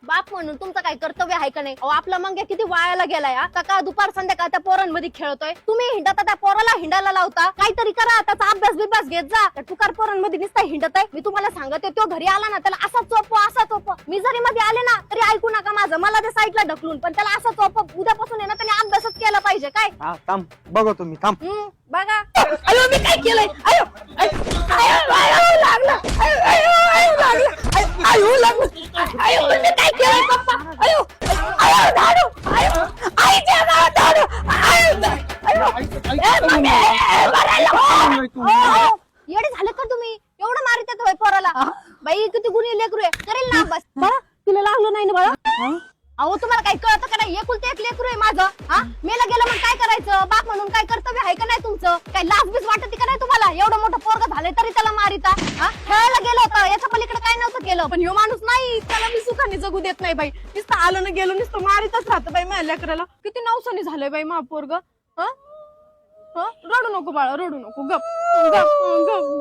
बाप म्हणून तुमचं काय कर्तव्य आहे का नाही? अहो आपला मंग्या किती वायाला गेलाय, सकाळ दुपार संध्याकाळ त्या पोरांमध्ये खेळतोय. तुम्ही हिंडता त्या पोराला हिंडायला लावता. काहीतरी करा, त्याचा अभ्यास बिभ्यास घेत जा. त्या तुकार पोरांमध्ये नुसता हिंडत आहे. मी तुम्हाला सांगते, तो घरी आला ना त्याला असा चोप. मी जरी मध्ये आले ना तरी ऐकू नका माझं, मला त्या साईडला ढकलून, पण त्याला असा चोप. उद्यापासून आहे ना त्याने अभ्यासच केला पाहिजे. काय थांब बघा तुम्ही थांब. बघा. अयो मी काय केलंय? अयो लागलं. अयो मी काय केलंय पप्पा? अयो दारू. आईच्या गावात दारू. येडे झाले का तुम्ही? एवढं मारित होय पोराला? बाई किती गुन्हे लेकरू आहे. करेल ना बस. बरं तुला लागलं नाही ना बाळा? अहो तुम्हाला काही कळतं का नाही? एकुलते एक लेकरू आहे माझं. मेला गेलं मग काय करायचं? बाप म्हणून काय कर्तव्य आहे का नाही तुमचं? काय लाजबीज वाटते का नाही तुम्हाला? एवढं मोठं पोरग झालंय तरी त्याला मारिता. खेळायला गेलं होतं, याच्या पलीकडे काय नव्हतं केलं. पण ह्यो माणूस नाही, त्याला मी सुखाने जगू देत नाही बाई. नुसतं आलं ना गेलो नुसतं मारितच राहतं बाई माझ्या लेकराला. किती नवसाने झालंय बाई मा पोरग. रडू नको बाळा, रडू नको. गप गप गप